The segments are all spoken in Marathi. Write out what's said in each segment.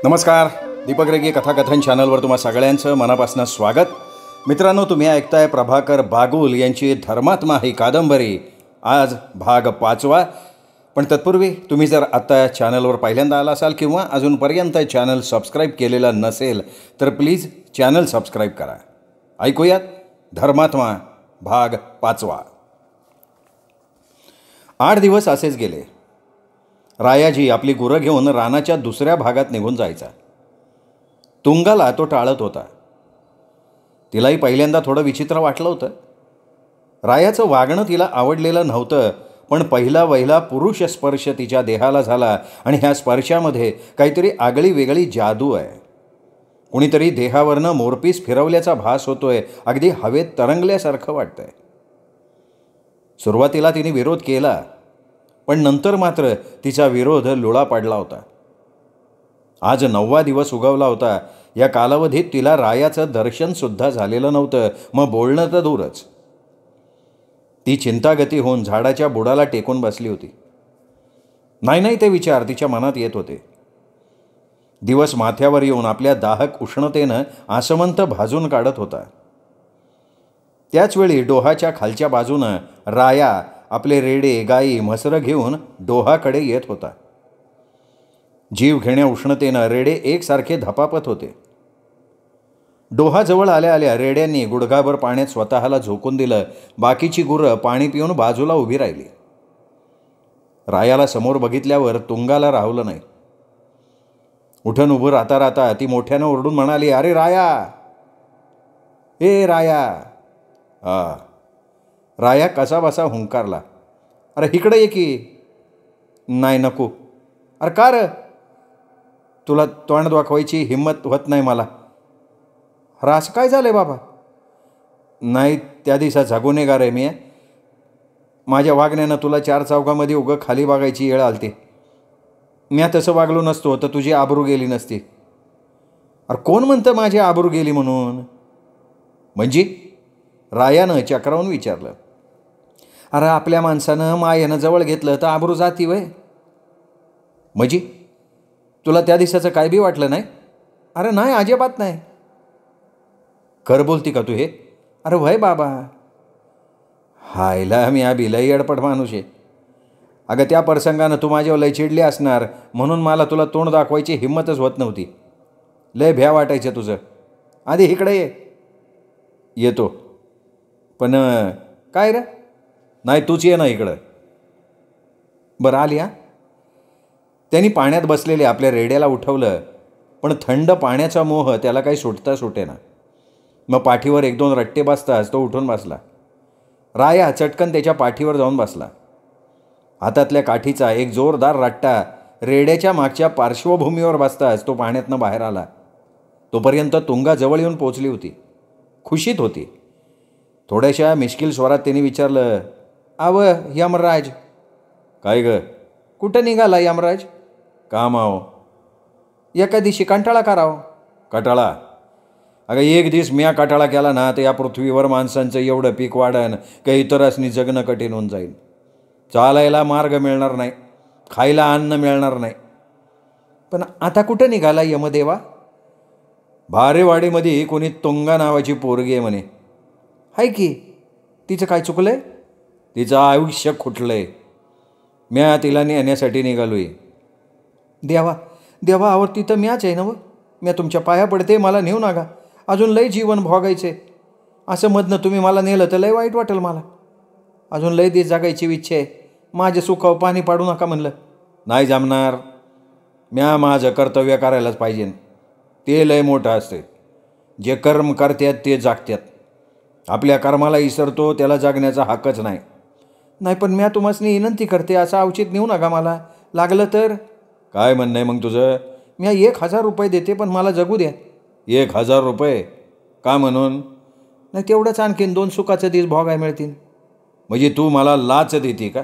नमस्कार. दीपक रेगे कथाकथन चॅनलवर तुम्हा सगळ्यांचं मनापासून स्वागत. मित्रांनो, तुम्ही ऐकताय प्रभाकर बागुल यांची धर्मात्मा ही कादंबरी. आज भाग 5वा. पण तत्पूर्वी तुम्ही जर आत्ता चॅनलवर पहिल्यांदा आला असाल किंवा अजूनपर्यंत चॅनल सबस्क्राईब केलेला नसेल तर प्लीज चॅनल सबस्क्राईब करा. ऐकूयात धर्मात्मा भाग 5वा. 8 दिवस असेच गेले. रायाजी आपली गुरं घेऊन रानाच्या दुसऱ्या भागात निघून जायचा. तुंगाला तो टाळत होता. तिलाही पहिल्यांदा थोडं विचित्र वाटलं होतं. रायाचं वागणं तिला आवडलेलं नव्हतं, पण पहिला पुरुष स्पर्श तिच्या देहाला झाला आणि ह्या स्पर्शामध्ये काहीतरी आगळी वेगळी जादू आहे. कुणीतरी देहावरनं मोरपीस फिरवल्याचा भास होतोय. अगदी हवेत तरंगल्यासारखं वाटतंय. सुरुवातीला तिने विरोध केला, पण नंतर मात्र तिचा विरोध लुळा पडला होता. आज 9वा दिवस उगवला होता. या कालावधीत तिला रायाचं दर्शनसुद्धा झालेलं नव्हतं, मग बोलणं तर दूरच. ती चिंतागती होऊन झाडाच्या बुडाला टेकून बसली होती. नाही ते विचार तिच्या मनात येत होते. दिवस माथ्यावर येऊन आपल्या दाहक उष्णतेनं आसमंत भाजून काढत होता. त्याचवेळी डोहाच्या खालच्या बाजूनं राया आपले रेडे, गाई, म्हसरं घेऊन डोहाकडे येत होता. जीव घेण्या उष्णतेनं रेडे एकसारखे धपापत होते. डोहाजवळ आल्या आल्या रेड्यांनी गुडघाभर पाण्यात स्वतःला झोकून दिलं. बाकीची गुरं पाणी पिऊन बाजूला उभी राहिली. रायाला समोर बघितल्यावर तुंगाला राहवलं नाही. उठून उभं राहता ती मोठ्यानं ओरडून म्हणाली, "अरे राया, ए राया." राया कसाबसा हुंकारला, "अरे इकडे ये की." "नाही, नको." "अरे का रे? तुला तोंड दाखवायची हिंमत होत नाही मला." "अरे असं काय झालं बाबा?" "नाही, त्या दिवसा जागोनेगार आहे मी. माझ्या वागण्यानं तुला 4 चौघामध्ये उगं खाली बघायची वेळ आलती. मी तसं वागलो नसतो तर तुझी आबरू गेली नसती." "अरे कोण म्हणतं माझी आबरू गेली म्हणून?" "म्हणजे?" रायानं चक्रावून विचारलं. "अरे आपल्या माणसानं मायेनं जवळ घेतलं तर आबरू जाती वय." "म्हणजे तुला त्या दिवसाचं काय बी वाटलं नाही?" "अरे नाही, अजिबात नाही." "खरं बोलती का तू हे?" "अरे वय बाबा." "हायला मी लई अडपट माणूस आहे. अगं त्या प्रसंगानं तू माझ्यावर लय चिडली असणार, म्हणून मला तुला तोंड दाखवायची हिंमतच होत नव्हती. लय भ्या वाटायचं तुझं. आधी इकडे ये." "येतो. पण काय रे?" "नाही, तूच ये ना इकडं." "बरं आली." त्यांनी पाण्यात बसलेले आपल्या रेड्याला उठवलं, पण थंड पाण्याचा मोह त्याला काही सुटेना. मग पाठीवर 1-2 रट्टे बसताच तो उठून बसला. राया चटकन त्याच्या पाठीवर जाऊन बसला. हातातल्या काठीचा एक जोरदार रट्टा रेड्याच्या मागच्या पार्श्वभूमीवर बसताच तो पाण्यातनं बाहेर आला. तोपर्यंत तुंगा जवळ येऊन पोचली होती. खुशीत होती. थोड्याशा मिश्किल स्वरात त्यांनी विचारलं, "आव यमराज." "काय ग?" "कुठं निघाला यमराज?" "कामाव." "एका दिवशी कंटाळा करावं." "कटाळा? अगं एक दिवस म्या कटाळा केला ना तर या पृथ्वीवर माणसांचं एवढं पीक वाढन का इतरांनी जगणं कठीण होऊन जाईल. चालायला मार्ग मिळणार नाही, खायला अन्न मिळणार नाही." "पण आता कुठं निघाला यमदेवा?" "भारेवाडीमध्ये कोणी तुंगा नावाची पोरगी आहे म्हणे." "हाय की. तिचं काय चुकलंय?" "तिचं आयुष्य खुटलंय. म्या तिला नेण्यासाठी निघालोय." देवा आवडती तर म्याच आहे ना व. म्या तुमच्या पाया पडते, मला नेऊ नका. अजून लय जीवन भोगायचे. असं मधनं तुम्ही मला नेलं तर लय वाईट वाटेल मला. अजून लय दिवस जगायची इच्छा आहे. माझ्या सुखावर पाणी पाडू नका म्हणलं." "नाही जमणार. म्या माझं कर्तव्य करायलाच पाहिजे. ते लय मोठं असते. जे कर्म करतात ते जागतात. आपल्या कर्माला विसरतो त्याला जगण्याचा हक्कच नाही." "नाही, पण म्या तुम्हासनी विनंती करते, असं अवचित नेऊ नका मला. लागलं तर." "काय म्हणणं आहे मग तुझं?" "म्या 1000 रुपये देते, पण मला जगू द्या." "1000 रुपये? का म्हणून?" "नाही, तेवढंच आणखीन 2 सुखाचे दिवस भोगाय मिळतील." "म्हणजे तू मला लाच देते का?"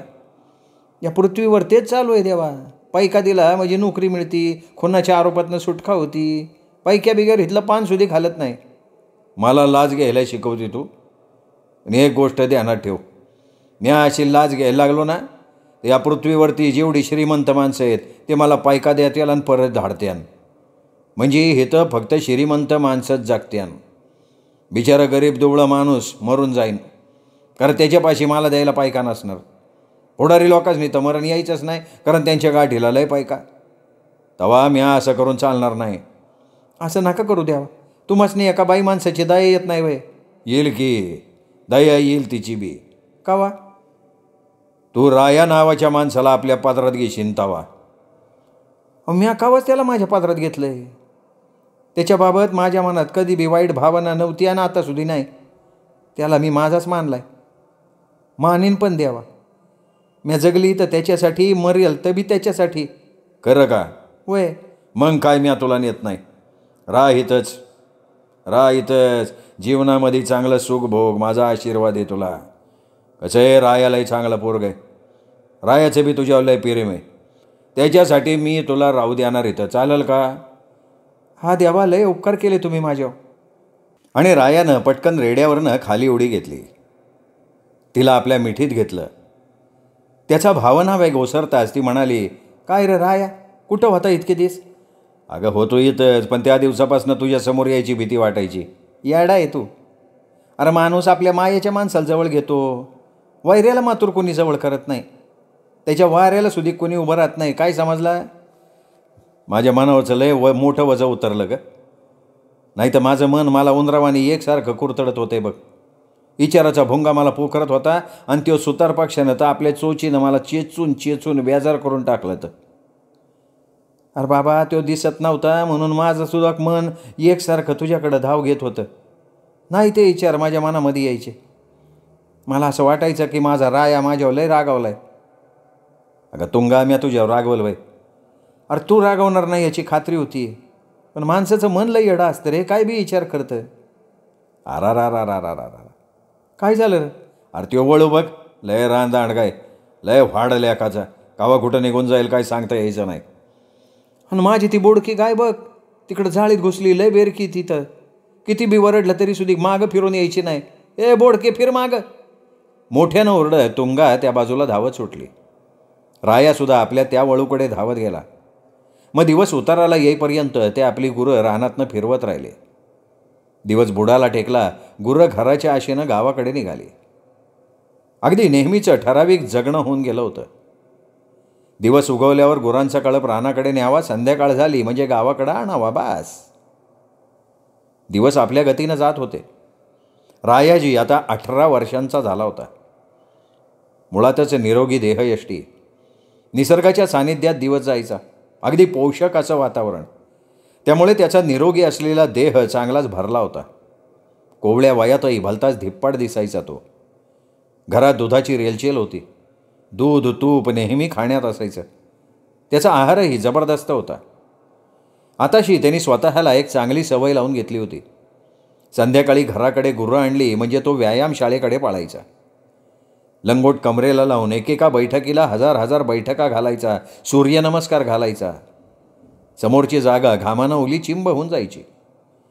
"या पृथ्वीवर तेच चालू आहे देवा. पैका दिला म्हणजे नोकरी मिळती, खुनाच्या आरोपातनं सुटका होती. पैक्या बिगर इथलं पान सुधी घालत नाही." "मला लाच घ्यायला शिकवते तू? आणि एक गोष्ट ध्यानात ठेव, म्या अशी लाच घ्यायला लागलो ना या पृथ्वीवरती जेवढी श्रीमंत माणसं आहेत ते मला पैका देत्याल आणि परत धाडत्यान. म्हणजे इथं फक्त श्रीमंत माणसंच जागत्यान. बिचारा गरीब दुबळा माणूस मरून जाईन, कारण त्याच्यापाशी मला द्यायला पायका नसणार. पुढारी लोकांनी तर मरण यायचंच नाही, कारण त्यांच्या गाठीला लय पायका. तवा म्या असं करून चालणार नाही. असं नका करू द्यावा. तुम्हासनी एका बाई माणसाची दया येत नाही वय? येईल की दया येईल तिची बी. कावा? तू राया नावाच्या माणसाला आपल्या पात्रात घेशील तवा. म्या कावाच त्याला माझ्या पात्रात घेतलंय? त्याच्याबाबत माझ्या मनात कधी बी वाईट भावना नव्हती आणि आता सुद्धा नाही. त्याला मी माझाच मानलाय, मानीन पण द्यावा. म्या जगली तर त्याच्यासाठी, मरेल तर बी त्याच्यासाठी. खरं का? वय. मग काय म्या तुला नेत नाही. राह इथंच जीवनामध्ये चांगलं सुख भोग. माझा आशीर्वाद आहे तुला. कसं आहे, रायालाही चांगला पोरग आहे. रायाचं बी तुझ्यावर लय प्रेम आहे. त्याच्यासाठी मी तुला राहू देणार इथं. चालेल का? हा देवा, लय उपकार केले तुम्ही माझ्यावर. आणि रायानं पटकन रेड्यावरनं खाली उडी घेतली. तिला आपल्या मिठीत घेतलं. त्याचा भावना वेग ओसरताच ती म्हणाली, काय रे राया, कुठं होता इतके दिवस? अगं होतो इथंच, पण त्या दिवसापासून तुझ्यासमोर यायची भीती वाटायची. याडा आहे तू. अरे माणूस आपल्या मायेच्या माणसाला जवळ घेतो, वैऱ्याला मातूर कोणी जवळ करत नाही. त्याच्या वाऱ्याला सुधी कोणी उभं राहत नाही. काय समजला? माझ्या मनावरचं लय मोठं वजं उतरलं ग. नाही तर माझं मन मला उंदरावानी एकसारखं कुरतडत होते बघ. विचाराचा भुंगा मला पोखरत होता आणि तो सुतार पक्षानं तर आपल्या चोचीनं मला चेचून बेजार करून टाकलं. तर अरे बाबा, तो दिसत नव्हता म्हणून माझं सुद्धा मन एकसारखं तुझ्याकडं धाव घेत होतं. नाही ते विचार माझ्या मनामध्ये यायचे. मला असं वाटायचं की माझा राया माझ्यावर लय रागावलाय. अगं तुंगा, म्या तुझ्यावर रागवल बाई. अरे तू रागवणार नाही याची खात्री होती, पण माणसाचं मन लय येडा असतं रे. काय बी विचार करतं. अरा काय झालं रे? अरे त्यो वळू बघ, लय रांदांड काय, लय फाडल एकाचा. कावा कुठं निघून जाईल काय सांगता यायचं नाही. आणि माझी ती बोडकी गाय बघ, तिकडं झाडीत घुसली, लय बेरकी तिथं. किती बी वरडलं तरी सुद्धा मागं फिरून यायची नाही. ए बोडके, फिर मागं. मोठ्यानं ओरडत तुंगा त्या बाजूला धावत सुटली. रायासुद्धा आपल्या त्या वळूकडे धावत गेला. मग दिवस उताराला येईपर्यंत ते आपली गुरं रानातनं फिरवत राहिले. दिवस बुडाला टेकला. गुरं घराच्या आशेनं गावाकडे निघाली. अगदी नेहमीचं ठराविक जगणं होऊन गेलं होतं. दिवस उगवल्यावर गुरांचा कळप रानाकडे न्यावा, संध्याकाळ झाली म्हणजे गावाकडे आणावा, बास. दिवस आपल्या गतीनं जात होते. रायाजी आता 18 वर्षांचा झाला होता. मुळातच निरोगी देहयष्टी. निसर्गाच्या सानिध्यात दिवस जायचा. अगदी पोषक असं वातावरण. त्यामुळे त्याचा निरोगी असलेला देह चांगलाच भरला होता. कोवळ्या वयातही भलताच धिप्पाड दिसायचा तो. घरात दुधाची रेलचेल होती. दूध तूप नेहमी खाण्यात असायचं. त्याचा आहारही जबरदस्त होता. आताशी त्यांनी स्वतःला एक चांगली सवय लावून घेतली होती. संध्याकाळी घराकडे गुरं आणली म्हणजे तो व्यायामशाळेकडे पळायचा. लंगोट कमरेला लावून एकेका बैठकीला हजार बैठका घालायचा, सूर्यनमस्कार घालायचा. समोरची जागा घामानं ओली चिंब होऊन जायची.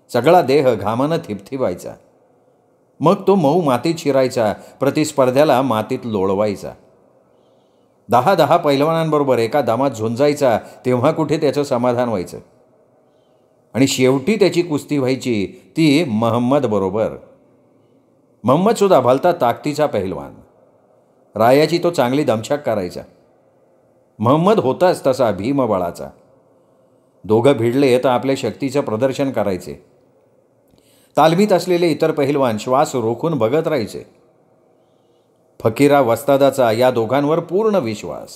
सगळा देह घामानं थिपथिपायचा. मग तो मऊ मातीत शिरायचा, प्रतिस्पर्ध्याला मातीत लोळवायचा. 10 पैलवानांबरोबर एका दामात झुंजायचा, तेव्हा कुठे त्याचं समाधान व्हायचं. आणि शेवटी त्याची कुस्ती व्हायची ती महम्मद बरोबर. महम्मदसुद्धा भलता ताकदीचा पहिलवान. रायाची तो चांगली दमछाक करायचा. महम्मद होताच तसा भीमबळाचा. दोघं भिडले तर आपल्या शक्तीचं प्रदर्शन करायचे. तालमीत असलेले इतर पहिलवान श्वास रोखून बघत राहायचे. फकीरा वस्तादाचा या दोघांवर पूर्ण विश्वास.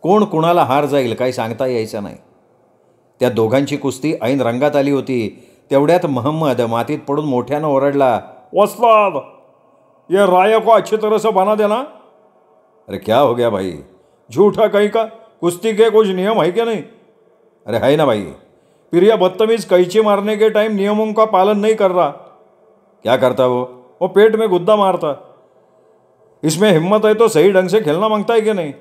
कोण कुणाला हार जाईल काही सांगता यायचं नाही. त्या दोघांची कुस्ती ऐन रंगात आली होती. तेवढ्यात महम्मद मातीत पडून मोठ्यानं ओरडला, वस्ताद, ये राया को अच्छी तरह से बना देना. अरे क्या हो गया भाई? झूठा कहीं का, कुश्ती के कुछ नियम है क्या नहीं? अरे है ना भाई. फिर यह बदतमीज कैची मारने के टाइम नियमों का पालन नहीं कर रहा. क्या करता वो पेट में गुद्दा मारता. इसमें हिम्मत है तो सही ढंग से खेलना मांगता है कि नहीं?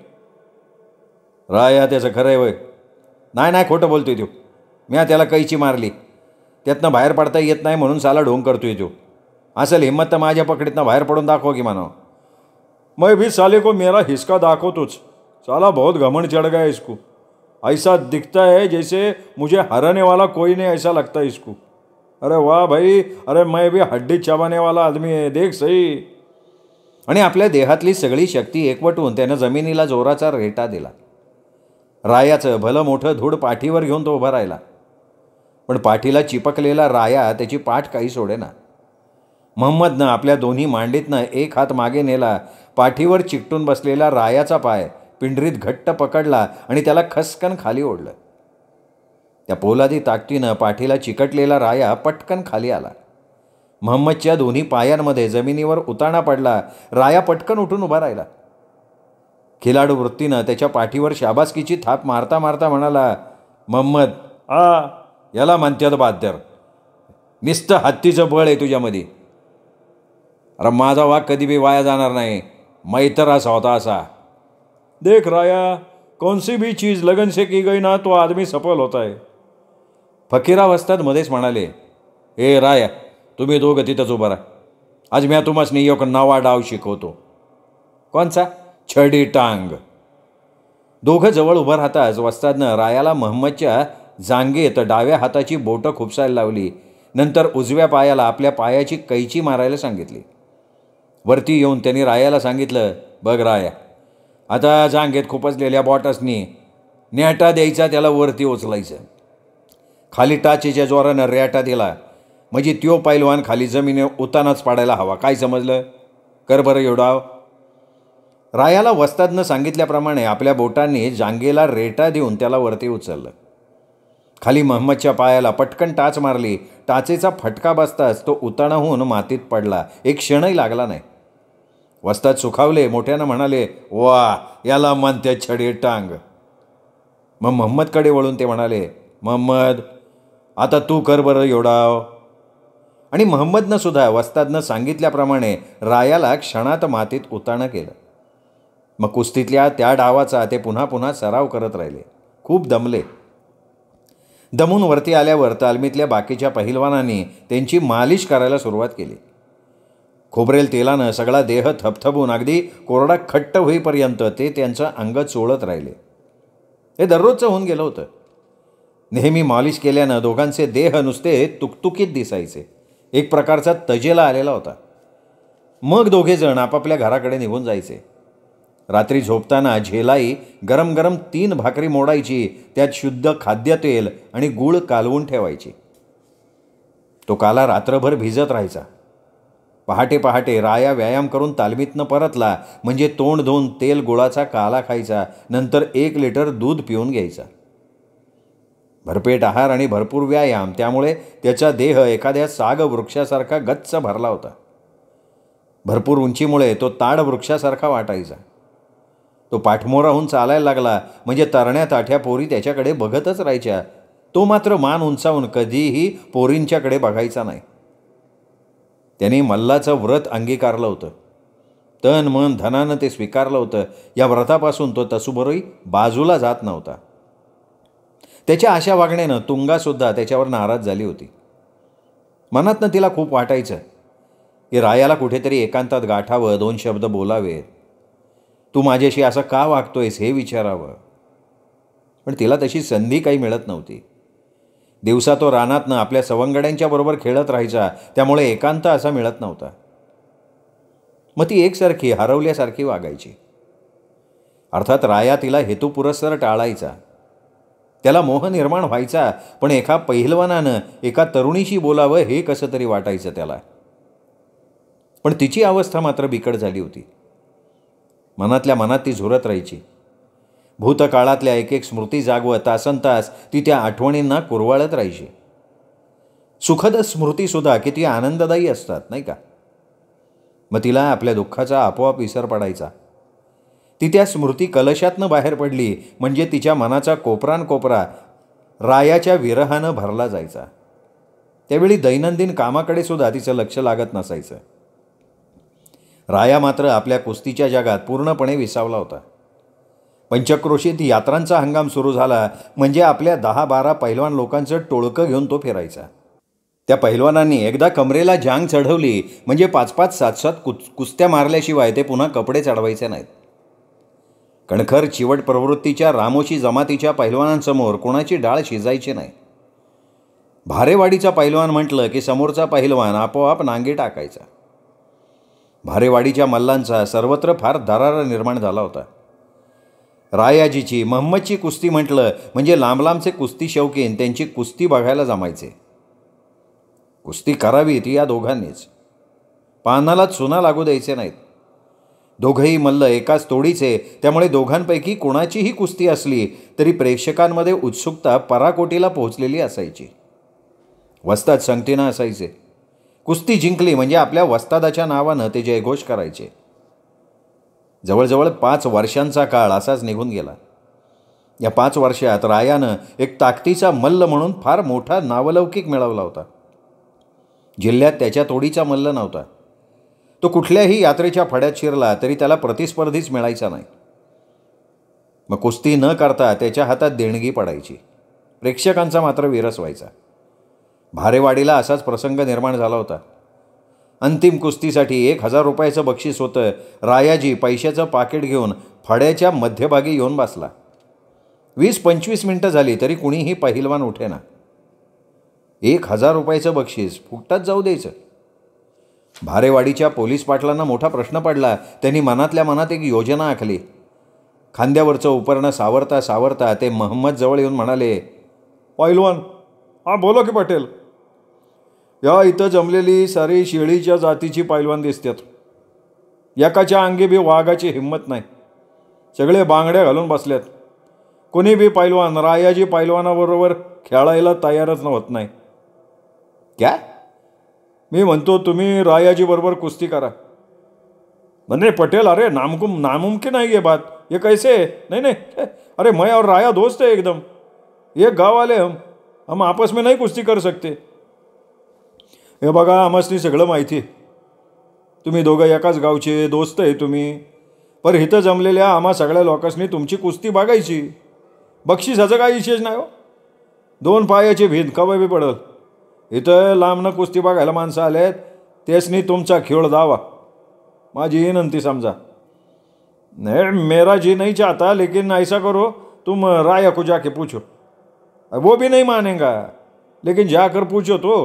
राया त्याचं खरं आहे वय. नाही खोटं बोलतोय तो. म्या त्याला कैची मारली, त्यातनं बाहेर पडता येत नाही म्हणून साला ढोंग करतोय तो. असेल हिम्मत तर माझ्या पकडीतनं बाहेर पडून दाखव की म्हणावं. मैं भी साले को मेरा हिसका दाखो तुझ. साला बहुत घमंड चढ़ गया इसको. ऐसा दिखता है जैसे मुझे हराने वाला कोई नहीं, ऐसा लगता है इसको। अरे वाह भाई, अरे मैं भी हड्डी चबाने वाला आदमी है, देख सही। आणि आपल्या देहातली सगळी शक्ती एकवटून त्यानं जमिनीला जोराचा रेटा दिला. रायाचं भलं मोठं धूड पाठीवर घेऊन तो उभा राहिला. पण पाठीला चिपकलेला राया त्याची पाठ काही सोडेना. महम्मदनं आपल्या दोन्ही मांडीतनं एक हात मागे नेला, पाठीवर चिकटून बसलेला रायाचा पाय पिंडरीत घट्ट पकडला आणि त्याला खसकन खाली ओढलं. त्या पोलादी ताकदीनं पाठीला चिकटलेला राया पटकन खाली आला. महम्मदच्या दोन्ही पायांमध्ये जमिनीवर उताणा पडला. राया पटकन उठून उभा राहिला. खिलाडू वृत्तीनं त्याच्या पाठीवर शाबासकीची थाप मारता मारता म्हणाला, महम्मद, याला म्हणतात बाद्यर. नुसतं हत्तीचं बळ आहे तुझ्यामध्ये. अरे माझा वाघ कधी बी वाया जाणार नाही. मैत्र असा होता असा. देख राया, कौन सी भी चीज़ लगन से की गई ना तो आदमी सफल होता है. फकीरावस्थात मध्येच म्हणाले, ए राया, तुम्ही दोघं तिथंच उभा राहा. आज मी तुम्हाला एक नवा डाव शिकवतो. कोणचा? छडी टांग. दोघं जवळ उभं राहताच वस्तादनं रायाला महम्मदच्या जांगेत डाव्या हाताची बोटं खुपसायला लावली. नंतर उजव्या पायाला आपल्या पायाची कैची मारायला सांगितली. वरती येऊन त्यांनी रायाला सांगितलं, बघ राया, आता जांगेत खुपसलेल्या बॉटसनी नेटा द्यायचा, त्याला वरती उचलायचं. खाली टाचेच्या जोरानं रेटा दिला म्हणजे त्यो पैलवान खाली जमिनी उतानाच पाडायला हवा. काय समजलं? कर बरं एवढा. रायाला वस्तादनं सांगितल्याप्रमाणे आपल्या बोटांनी जांगेला रेटा देऊन त्याला वरती उचललं. खाली महम्मदच्या पायाला पटकन टाच मारली. टाचेचा फटका बसताच तो उताणा होऊन मातीत पडला. एक क्षणही लागला नाही. वस्ताद सुखावले, मोठ्यानं म्हणाले, वा, याला म्हणते छडी टांग. मग महम्मदकडे वळून ते म्हणाले, महम्मद, आता तू कर बरं एवढा. आणि महम्मदनं सुद्धा वस्तादनं सांगितल्याप्रमाणे रायाला क्षणात मातीत उताणं केलं. मग कुस्तीतल्या त्या डावाचा ते पुन्हा पुन्हा सराव करत राहिले. खूप दमले. दमून वरती आल्यावर तालमीतल्या बाकीच्या पहिलवानांनी त्यांची मालिश करायला सुरुवात केली. खोबरेल तेलानं सगळा देह थपथपून अगदी कोरडा खट्ट होईपर्यंत ते त्यांचं अंग चोळत राहिले. हे दररोजचं होऊन गेलं होतं. नेहमी मालिश केल्यानं दोघांचे देह नुसते तुकतुकीत दिसायचे. एक प्रकारचा तजेला आलेला होता. मग दोघेजण आपापल्या घराकडे निघून जायचे. रात्री झोपताना झेलाई गरम गरम 3 भाकरी मोडायची, त्यात शुद्ध खाद्यतेल आणि गूळ कालवून ठेवायची. तो काला रात्रभर भिजत राहायचा. पहाटे पहाटे राया व्यायाम करून तालमीतनं परतला म्हणजे तोंड धुवून तेल गुळाचा काला खायचा. नंतर 1 लिटर दूध पिऊन घ्यायचा. भरपेट आहार आणि भरपूर व्यायाम, त्यामुळे त्याचा देह एखाद्या साग वृक्षासारखा गच्च भरला होता. भरपूर उंचीमुळे तो ताड वृक्षासारखा वाटायचा. तो पाठमोरा होऊन चालायला लागला म्हणजे तरण्या ताठ्या पोरी त्याच्याकडे बघतच राहायच्या. तो मात्र मान उंचावून कधीही पोरींच्याकडे बघायचा नाही. त्यांनी मल्लाचं व्रत अंगीकारलं होतं. तन मन धनानं ते स्वीकारलं होतं. या व्रतापासून तो तसूभरही बाजूला जात नव्हता. त्याच्या अशा वागण्यानं तुंगासुद्धा त्याच्यावर नाराज झाली होती. मनातनं तिला खूप वाटायचं की रायाला कुठेतरी एकांतात गाठावं, 2 शब्द बोलावेत. तू माझ्याशी असं का वागतोयस हे विचारावं. पण तिला तशी संधी काही मिळत नव्हती. दिवसा तो रानातनं आपल्या सवंगड्यांच्या बरोबर खेळत राहायचा, त्यामुळे एकांत असा मिळत नव्हता. मग ती एकसारखी हरवल्यासारखी वागायची. अर्थात राया तिला हेतुपुरस्सर टाळायचा. त्याला मोह निर्माण व्हायचा, पण एका पहिलवानानं एका तरुणीशी बोलावं हे कसं तरी वाटायचं त्याला. पण तिची अवस्था मात्र बिकट झाली होती. मनातल्या मनात ती झुरत राहायची. भूतकाळातल्या एक एक स्मृती जागवत तासनतास ती त्या आठवणींना कुरवाळत राहायची. सुखद स्मृतीसुद्धा किती आनंददायी असतात, नाही का? मग तिला आपल्या दुःखाचा आपोआप विसर पडायचा. ती त्या स्मृती कलशातनं बाहेर पडली म्हणजे तिच्या मनाचा कोपरानकोपरा रायाच्या विरहानं भरला जायचा. त्यावेळी दैनंदिन कामाकडे सुद्धा तिचं लक्ष लागत नसायचं. राया मात्र आपल्या कुस्तीच्या जगात पूर्णपणे विसावला होता. पंचक्रोशीत यात्रांचा हंगाम सुरू झाला म्हणजे आपल्या 10-12 पैलवान लोकांचं टोळकं घेऊन तो फिरायचा. त्या पैलवानांनी एकदा कमरेला जांग चढवली म्हणजे 5-5, 7-7 कुस्त्या मारल्याशिवाय ते पुन्हा कपडे चढवायचे नाहीत. कणखर चिवट प्रवृत्तीच्या रामोशी जमातीच्या पैलवानांसमोर कोणाची डाळ शिजायची नाही. भारेवाडीचा पैलवान म्हटलं की समोरचा पैलवान आपोआप नांगी टाकायचा. भारेवाडीच्या मल्लांचा सर्वत्र फार दरारा निर्माण झाला होता. रायाजीची महम्मदची कुस्ती म्हटलं म्हणजे लांब लांबचे कुस्ती शौकीन त्यांची कुस्ती बघायला जमायचे. कुस्ती करावी ती या दोघांनीच. पानाला चुना लागू द्यायचे नाहीत. दोघंही मल्ल एकाच तोडीचे, त्यामुळे दोघांपैकी कोणाचीही कुस्ती असली तरी प्रेक्षकांमध्ये उत्सुकता पराकोटीला पोहोचलेली असायची. वस्ताद संगतीनं असायचे. कुस्ती जिंकली म्हणजे आपल्या वस्तादाच्या नावानं ते जयघोष करायचे. जवळजवळ 5 वर्षांचा काळ असाच निघून गेला. या 5 वर्षात रायानं एक ताकदीचा मल्ल म्हणून फार मोठा नावलौकिक मिळवला होता. जिल्ह्यात त्याच्या तोडीचा मल्ल नव्हता. तो कुठल्याही यात्रेच्या फड्यात शिरला तरी त्याला प्रतिस्पर्धीच मिळायचा नाही. मग कुस्ती न करता त्याच्या हातात देणगी पडायची. प्रेक्षकांचा मात्र विरस व्हायचा. भारेवाडीला असाच प्रसंग निर्माण झाला होता. अंतिम कुस्तीसाठी 1000 रुपयाचं बक्षीस होतं. रायाजी पैशाचं पाकिट घेऊन फड्याच्या मध्यभागी येऊन बसला. 20-25 मिनटं झाली तरी कुणीही पहिलवान उठेना. 1000 रुपयाचं बक्षीस फुकटात जाऊ द्यायचं. भारेवाडीच्या पोलीस पाटलांना मोठा प्रश्न पडला. त्यांनी मनातल्या मनात एक योजना आखली. खांद्यावरचं उपरणं सावरता सावरता ते महम्मद जवळ येऊन म्हणाले, पैलवान, हां बोला की पटेल. या इथं जमलेली सारी शेळीच्या जातीची पैलवान दिसतात. एकाच्या अंगी बी वाघाची हिंमत नाही. सगळे बांगड्या घालून बसल्यात. कोणी बी पैलवान रायाजी पैलवानाबरोबर खेळायला तयारच होत नाही. क्या? मी म्हणतो तुम्ही रायाजीबरोबर कुस्ती करा. नहीं पटेल, अरे नामुमकिन है ये बात. ये कैसे? नहीं, अरे मैं और राया दोस्त है एकदम. एक गाव वाले हम आपस में नहीं कुस्ती कर सकते. हे बघा, आम्हासनी सगळं माहिती आहे. तुम्ही दोघं एकाच गावचे दोस्त आहे तुम्ही. पर इथं जमलेल्या आम्हा सगळ्या लोकांनी तुमची कुस्ती बघायची. बक्षिसाचं काही विशेष नाही हो. 2 पायाची भिंत कवा बी पडल. इथं लांबनं कुस्ती बघायला माणसं आलेत, त्यासनी तुमचा खेळ दावा. माझी विनंती समजा. नहीं, मेरा जी नहीं चाहता, लेकिन ऐसा करो तुम राया को जाके पूछो. वो भी नहीं मानेगा, लेकिन जाकर पूछो तो.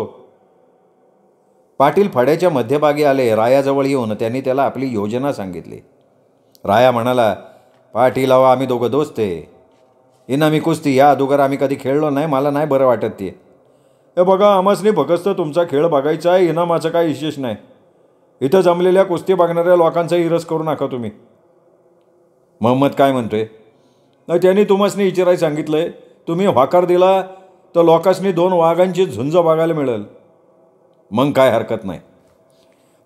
पाटील फड्याच्या मध्यभागी आले. रायाजवळ येऊन त्यांनी त्याला आपली योजना सांगितली. राया म्हणाला, पाटील अहो, आम्ही दोघं दोस्त आहे. इनामी कुस्ती या अगोदर आम्ही कधी खेळलो नाही. मला नाही बरं वाटत ते. हे बघा, आम्हासनी फक्त तुमचा खेळ बघायचा आहे. इनामाचं काही विशेष नाही. इथं जमलेल्या कुस्ती बघणाऱ्या लोकांचा इरस करू नका तुम्ही. महम्मद काय म्हणतोय? नाही, त्यांनी तुम्हासनी विचारायला सांगितलं आहे. तुम्ही होकार दिला तर लोकांसनी 2 वाघांची झुंज बघायला मिळेल. मग काय हरकत नाही.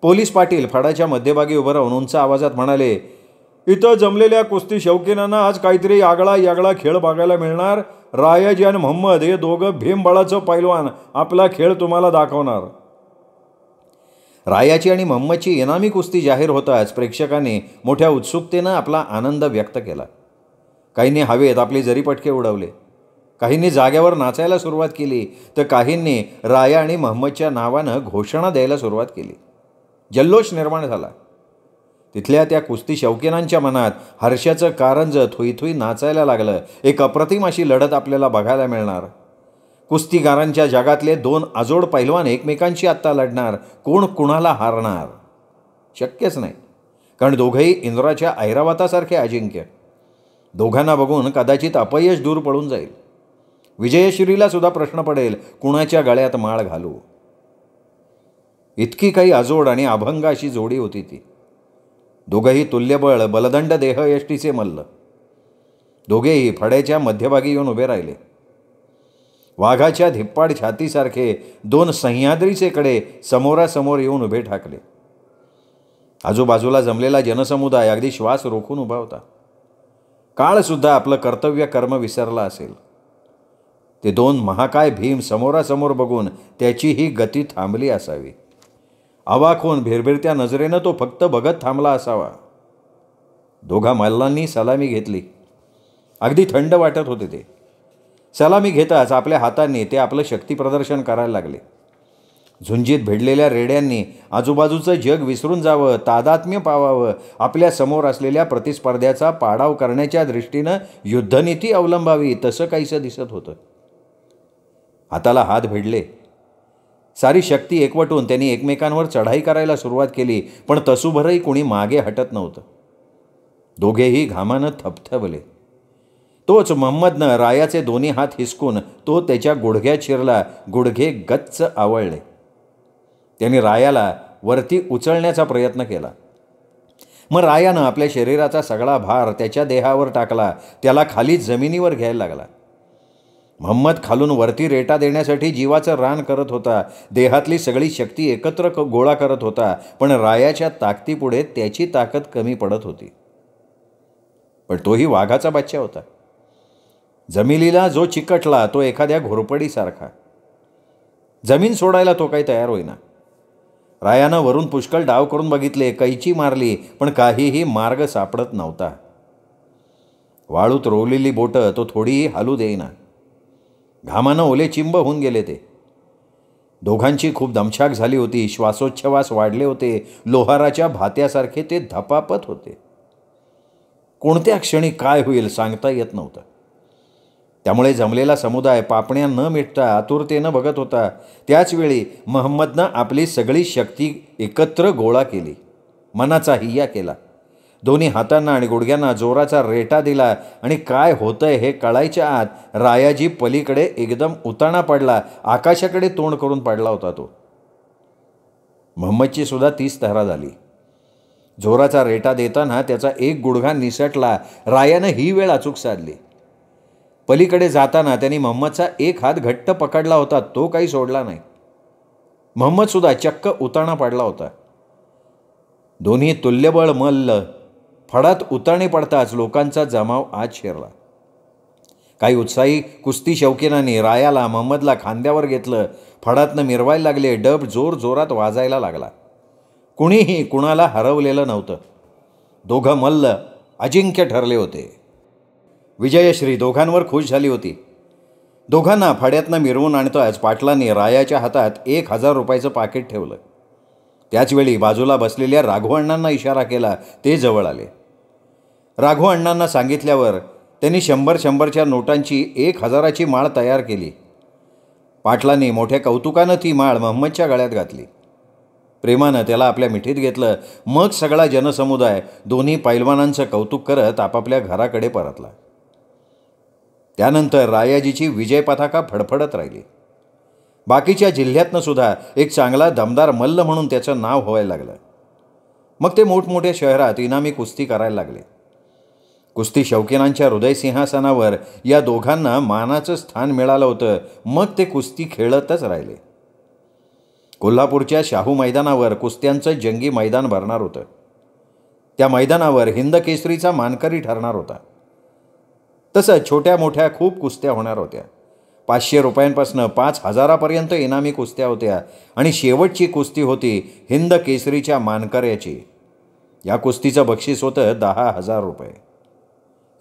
पोलीस पाटील फडाच्या मध्यभागी उभं राहून उंच आवाजात म्हणाले, इथं जमलेल्या कुस्ती शौकीनांना आज काहीतरी आगळा खेळ बघायला मिळणार. रायाजी आणि महम्मद हे दोघं भीमबळाचं पैलवान आपला खेळ तुम्हाला दाखवणार. रायाची आणि महम्मदची इनामी कुस्ती जाहीर होताच प्रेक्षकांनी मोठ्या उत्सुकतेनं आपला आनंद व्यक्त केला. काहींनी हवेत आपली जरीपटके उडवले. काहींनी जाग्यावर नाचायला सुरुवात केली तर काहींनी राया आणि महम्मदच्या नावानं घोषणा द्यायला सुरुवात केली. जल्लोष निर्माण झाला. तिथल्या त्या कुस्ती शौकीनांच्या मनात हर्षाचं कारंज थुईथुई नाचायला लागलं. एक अप्रतिम अशी लढत आपल्याला बघायला मिळणार. कुस्तीगारांच्या जगातले 2 अजोड पैलवान एकमेकांशी आत्ता लढणार. कोण कुणाला हारणार शक्यच नाही, कारण दोघंही इंद्राच्या ऐरावतासारखे अजिंक्य. दोघांना बघून कदाचित अपयश दूर पळून जाईल. विजयश्रीला सुद्धा प्रश्न पडेल, कुणाच्या गळ्यात माळ घालू. इतकी काही अजोड आणि अभंग अशी जोडी होती ती. दोघंही तुल्यबळ बलदंड देहयष्टीचे मल्ल. दोघेही फड्याच्या मध्यभागी येऊन उभे राहिले. वाघाच्या धिप्पाड छातीसारखे 2 सह्याद्रीचे कडे समोरासमोर येऊन उभे ठाकले. आजूबाजूला जमलेला जनसमुदाय अगदी श्वास रोखून उभा होता. काळसुद्धा आपलं कर्तव्य कर्म विसरला असेल. ते 2 महाकाय भीम समोरासमोर बघून त्याचीही गती थांबली असावी. अवाक होऊन भिरभिरत्या नजरेनं तो फक्त बघत थांबला असावा. दोघा मल्लांनी सलामी घेतली. अगदी थंड वाटत होते ते. सलामी घेताच आपल्या हातांनी ते आपलं शक्ती प्रदर्शन करायला लागले. झुंजीत भिडलेल्या रेड्यांनी आजूबाजूचं जग विसरून जावं, तादात्म्य पावावं, आपल्या समोर असलेल्या प्रतिस्पर्ध्याचा पाडाव करण्याच्या दृष्टीनं युद्धनीती अवलंबावी, तसं काहीसं दिसत होतं. हाताला हात भिडले. सारी शक्ती एकवटून त्यांनी एकमेकांवर चढाई करायला सुरुवात केली, पण तसूभरही कुणी मागे हटत नव्हतं. दोघेही घामानं थपथपले. तोच महम्मदनं रायाचे दोन्ही हात हिसकून तो त्याच्या गुडघ्यात शिरला. गुडघे गच्च आवळले. त्यांनी रायाला वरती उचलण्याचा प्रयत्न केला. मग रायानं आपल्या शरीराचा सगळा भार त्याच्या देहावर टाकला. त्याला खाली जमिनीवर घ्यायला लागला. महम्मद खालून वरती रेटा देण्यासाठी जीवाचं रान करत होता. देहातली सगळी शक्ती एकत्र गोळा करत होता. पण रायाच्या ताकदीपुढे त्याची ताकद कमी पडत होती. पण तोही वाघाचा बच्चा होता. जमिनीला जो चिकटला तो एखाद्या घोरपडीसारखा. जमीन सोडायला तो काही तयार होईना. रायानं वरून पुष्कळ डाव करून बघितले, कैची मारली, पण काहीही मार्ग सापडत नव्हता. वाळूत रोवलेली बोटं तो थोडीही हालू देईना. घामानं ओले चिंब होऊन गेले ते. दोघांची खूप दमछाक झाली होती. श्वासोच्छवास वाढले होते. लोहाराच्या भात्यासारखे ते धपापत होते. कोणत्या क्षणी काय होईल सांगता येत नव्हतं. त्यामुळे जमलेला समुदाय पापण्या न मिटता आतुरतेनं बघत होता. त्याचवेळी महम्मदनं आपली सगळी शक्ती एकत्र गोळा केली. मनाचा हिय्या केला. दोन्ही हातांना आणि गुडघ्यांना जोराचा रेटा दिला आणि काय होतंय हे कळायच्या आत रायाजी पलीकडे एकदम उताणा पडला. आकाशाकडे तोंड करून पडला होता तो. महम्मदची सुद्धा तीच तऱ्हा झाली. जोराचा रेटा देताना त्याचा एक गुडघा निसटला. रायानं ही वेळ अचूक साधली. पलीकडे जाताना त्यांनी महम्मदचा एक हात घट्ट पकडला होता. तो काही सोडला नाही. महम्मदसुद्धा चक्क उताणा पडला होता. दोन्ही तुल्यबळ मल्ल फडात उताणे पडताच लोकांचा जमाव आत शिरला. काही उत्साही कुस्ती शौकीनांनी रायाला महम्मदला खांद्यावर घेतलं. फडातनं मिरवायला लागले. डब जोर जोरात वाजायला लागला. कुणीही कुणाला हरवलेलं नव्हतं. दोघं मल्ल अजिंक्य ठरले होते. विजयश्री दोघांवर खुश झाली होती. दोघांना फड्यातनं मिरवून आणताच पाटलांनी रायाच्या हातात 1,000 रुपयाचं पाकिट ठेवलं. त्याचवेळी बाजूला बसलेल्या राघवअण्णांना इशारा केला. ते जवळ आले. राघवअण्णांना सांगितल्यावर त्यांनी 100-100च्या नोटांची 1,000ची माळ तयार केली. पाटलांनी मोठ्या कौतुकानं ती माळ महम्मदच्या गळ्यात घातली. प्रेमानं त्याला आपल्या मिठीत घेतलं. मग सगळा जनसमुदाय दोन्ही पैलवानांचं कौतुक करत आपापल्या घराकडे परतला. त्यानंतर रायाजीची विजय पताका फडफडत राहिली. बाकीच्या जिल्ह्यातनं सुद्धा एक चांगला दमदार मल्ल म्हणून त्याचं नाव व्हायला लागलं. मग ते मोठमोठ्या शहरात इनामी कुस्ती करायला लागले. कुस्ती शौकीनांच्या हृदयसिंहासनावर या दोघांना मानाचं स्थान मिळालं होतं. मग ते कुस्ती खेळतच राहिले. कोल्हापूरच्या शाहू मैदानावर कुस्त्यांचं जंगी मैदान भरणार होतं. त्या मैदानावर हिंद केसरीचा मानकरी ठरणार होता. तसंच छोट्या मोठ्या खूप कुस्त्या होणार होत्या. 500 रुपयांपासून 5,000पर्यंत इनामी कुस्त्या होत्या. आणि शेवटची कुस्ती होती हिंद केसरीच्या मानकऱ्याची. या कुस्तीचं बक्षीस होतं 10,000 रुपये.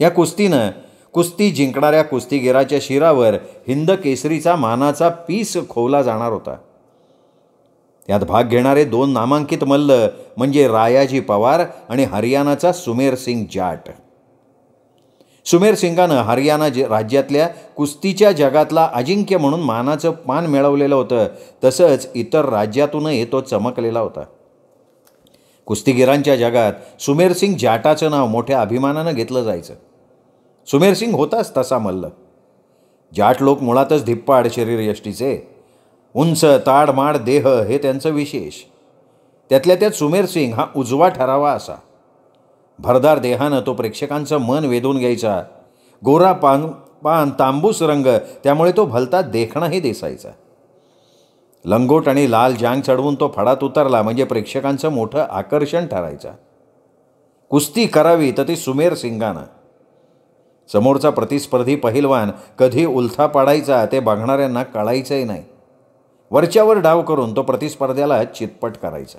या कुस्तीनं कुस्ती जिंकणाऱ्या कुस्तीगिराच्या शिरावर हिंद केसरीचा मानाचा पीस खोवला जाणार होता. त्यात भाग घेणारे 2 नामांकित मल्ल म्हणजे रायाजी पवार आणि हरियाणाचा सुमेर सिंग जाट. सुमेर सिंगानं हरियाणा राज्यातल्या कुस्तीच्या जगातला अजिंक्य म्हणून मानाचं मान मिळवलेलं होतं. तसंच इतर राज्यातूनही तो चमकलेला होता. कुस्तीगिरांच्या जगात सुमेर सिंग जाटाचं नाव मोठ्या अभिमानानं घेतलं जायचं. सुमेर सिंग होताच तसा मल्ल. जाट लोक मुळातच धिप्पाड शरीरयष्टीचे. उंच ताडमाड देह हे त्यांचं विशेष. त्यातल्या त्यात सुमेर सिंग हा उजवा ठरावा असा. भरदार देहानं तो प्रेक्षकांचं मन वेधून घ्यायचा. गोरा पान तांबूस रंग, त्यामुळे तो भलता देखणाही दिसायचा. लंगोट आणि लाल जांग चढवून तो फडात उतरला म्हणजे प्रेक्षकांचं मोठं आकर्षण ठरायचा. कुस्ती करावी तर ती सुमेर सिंगानं. समोरचा प्रतिस्पर्धी पहिलवान कधी उलथा पाडायचा ते बघणाऱ्यांना कळायचंही नाही. वरच्यावर डाव करून तो प्रतिस्पर्ध्याला चितपट करायचा.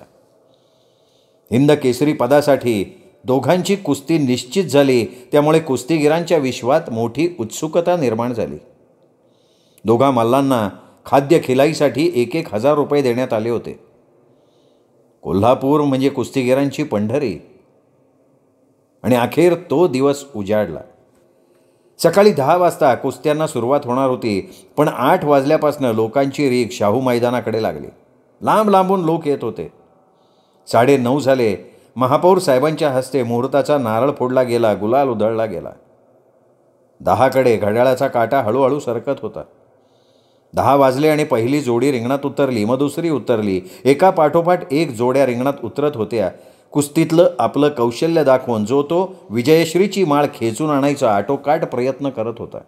हिंद केसरी पदासाठी दोघांची कुस्ती निश्चित झाली. त्यामुळे कुस्तीगिरांच्या विश्वात मोठी उत्सुकता निर्माण झाली. दोघा मल्लांना खाद्य खिलाईसाठी 1,000 रुपये देण्यात आले होते. कोल्हापूर म्हणजे कुस्तीगिरांची पंढरी. आणि अखेर तो दिवस उजाडला. सकाळी 10 वाजता कुस्त्यांना सुरुवात होणार होती, पण 8 वाजल्यापासून लोकांची रीघ शाहू मैदानाकडे लागली. लांब लांबून लोक येत होते. 9:30 झाले. महापौर साहेबांच्या हस्ते मुहूर्ताचा नारळ फोडला गेला, गुलाल उधळला गेला. 10कडे घड्याळाचा काटा हळूहळू सरकत होता. 10 वाजले आणि पहिली जोडी रिंगणात उतरली, मग दुसरी उतरली. एका पाठोपाठ एक जोड्या रिंगणात उतरत होत्या. कुस्तीतलं आपलं कौशल्य दाखवून जो तो विजयश्रीची माळ खेचून आणायचा आटोकाट प्रयत्न करत होता.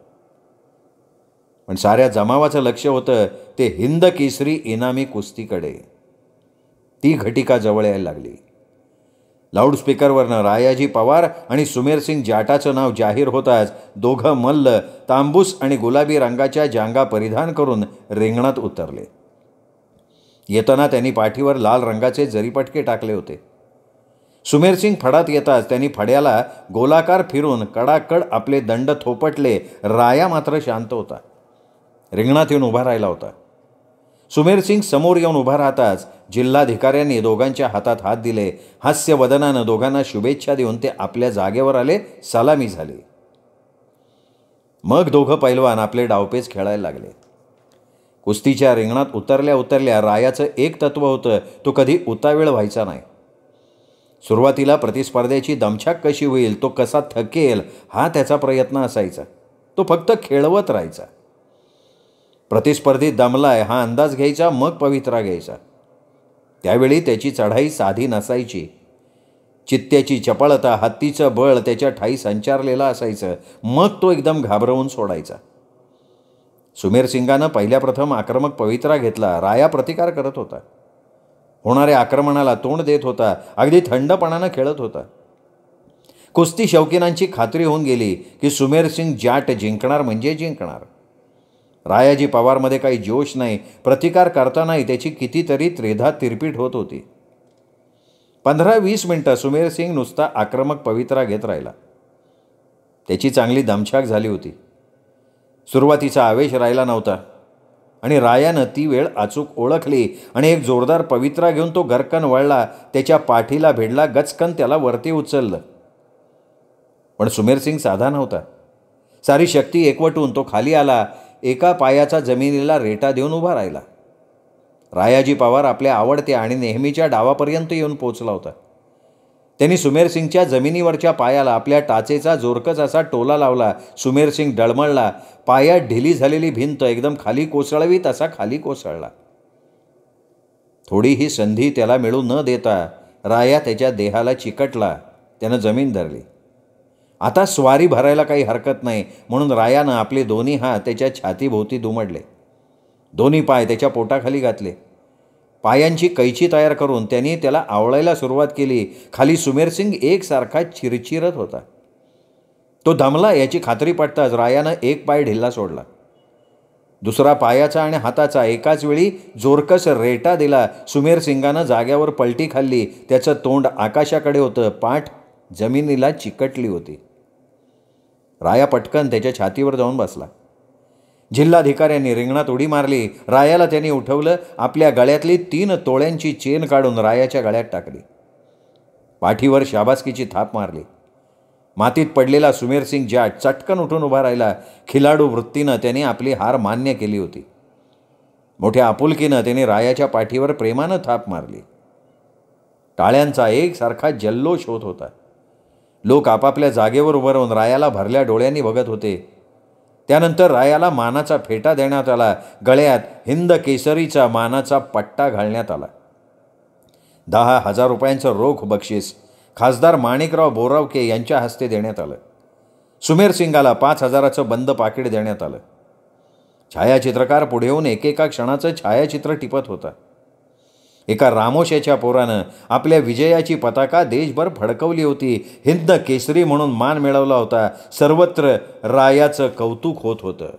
पण साऱ्या जमावाचं लक्ष होतं ते हिंद केसरी इनामी कुस्तीकडे. ती घटिका जवळ यायला लागली. लाऊडस्पीकरवरनं रायाजी पवार आणि सुमेरसिंग जाटाचं नाव जाहीर होताच दोघं मल्ल तांबूस आणि गुलाबी रंगाच्या जांगा परिधान करून रिंगणात उतरले. येताना त्यांनी पाठीवर लाल रंगाचे जरीपटके टाकले होते. सुमेरसिंग फडात येताच त्यांनी फड्याला गोलाकार फिरून कडाकड आपले दंड थोपटले. राया मात्र शांत होता. रिंगणात येऊन उभा राहिला होता. सुमेरसिंग समोर येऊन उभा राहताच जिल्हाधिकाऱ्यांनी दोघांच्या हातात हात दिले. हास्यवदनानं दोघांना शुभेच्छा देऊन ते आपल्या जागेवर आले. सलामी झाली. मग दोघं पैलवान आपले डावपेच खेळायला लागले. कुस्तीच्या रिंगणात उतरल्या उतरल्या रायाचं एक तत्त्व होतं, तो कधी उतावीळ व्हायचा नाही. सुरुवातीला प्रतिस्पर्ध्याची दमछाक कशी होईल, तो कसा थकेल, हा त्याचा प्रयत्न असायचा. तो फक्त खेळवत राहायचा. प्रतिस्पर्धी दमलाय हा अंदाज घ्यायचा, मग पवित्रा घ्यायचा. त्यावेळी त्याची चढाई साधी नसायची. चित्त्याची चपळता, हत्तीचं बळ त्याच्या ठाई संचारलेलं असायचं. मग तो एकदम घाबरवून सोडायचा. सुमेरसिंगानं पहिल्या प्रथम आक्रमक पवित्रा घेतला. राया प्रतिकार करत होता. होणाऱ्या आक्रमणाला तोंड देत होता. अगदी थंडपणानं खेळत होता. कुस्ती शौकीनांची खात्री होऊन गेली की सुमेरसिंग जाट जिंकणार म्हणजे जिंकणार. रायाजी पवारमध्ये काही जोश नाही. प्रतिकार करतानाही त्याची कितीतरी त्रेधा तिरपीट होत होती. 15-20 मिनटं सुमेरसिंग नुसता आक्रमक पवित्रा घेत राहिला. त्याची चांगली दमछाक झाली होती. सुरुवातीचा आवेश राहिला नव्हता आणि रायानं ती वेळ अचूक ओळखली आणि एक जोरदार पवित्रा घेऊन तो गरकन वळला. त्याच्या पाठीला भिडला. गचकन त्याला वरती उचललं. पण सुमेरसिंग साधा नव्हता. सारी शक्ती एकवटून तो खाली आला. एका पायाचा जमिनीला रेटा देऊन उभा राहिला. रायाजी पवार आपल्या आवडत्या आणि नेहमीच्या डावापर्यंत येऊन पोचला होता. त्यांनी सुमेरसिंगच्या जमिनीवरच्या पायाला आपल्या टाचेचा जोरकस असा टोला लावला. सुमेरसिंग डळमळला. पायात ढिली झालेली भिंत एकदम खाली कोसळवी तसा खाली कोसळला. थोडीही संधी त्याला मिळू न देता राया त्याच्या देहाला चिकटला. त्यानं जमीन धरली. आता स्वारी भरायला काही हरकत नाही म्हणून रायानं आपले दोन्ही हात त्याच्या छातीभोवती दुमडले. दोन्ही पाय त्याच्या पोटाखाली घातले. पायांची कैची तयार करून त्यांनी त्याला आवळायला सुरुवात केली. खाली सुमेरसिंग एकसारखा चिरचिरत होता. तो दमला याची खात्री पटताच रायानं एक पाय ढिल्ला सोडला. दुसरा पायाचा आणि हाताचा एकाच वेळी जोरकस रेटा दिला. सुमेरसिंगानं जाग्यावर पलटी खाल्ली. त्याचं तोंड आकाशाकडे होतं. पाठ जमिनीला चिकटली होती. राया पटकन त्याच्या छातीवर जाऊन बसला. जिल्हाधिकाऱ्यांनी रिंगणात उडी मारली. रायाला त्यांनी उठवलं. आपल्या गळ्यातली 3 तोळ्यांची चेन काढून रायाच्या गळ्यात टाकली. पाठीवर शाबासकीची थाप मारली. मातीत पडलेला सुमेरसिंग जाट चटकन उठून उभा राहिला. खिलाडू वृत्तीनं त्याने आपली हार मान्य केली होती. मोठ्या आपुलकीनं त्याने रायाच्या पाठीवर प्रेमानं थाप मारली. टाळ्यांचा एकसारखा जल्लोष होत होता. लोक आपापल्या जागेवर उभं राहून रायाला भरल्या डोळ्यांनी बघत होते. त्यानंतर रायाला मानाचा फेटा देण्यात आला. गळ्यात हिंद केसरीचा मानाचा पट्टा घालण्यात आला. 10,000 रुपयांचं रोख बक्षीस खासदार माणिकराव बोरावके यांच्या हस्ते देण्यात आलं. सुमेरसिंगाला 5,000चं बंद पाकिट देण्यात आलं. छायाचित्रकार पुढे येऊन एकेका क्षणाचं छायाचित्र टिपत होता. एका रामोशाच्या पोरानं आपल्या विजयाची पताका देशभर फडकवली होती. हिंद केसरी म्हणून मान मिळवला होता. सर्वत्र रायाचं कौतुक होत होतं.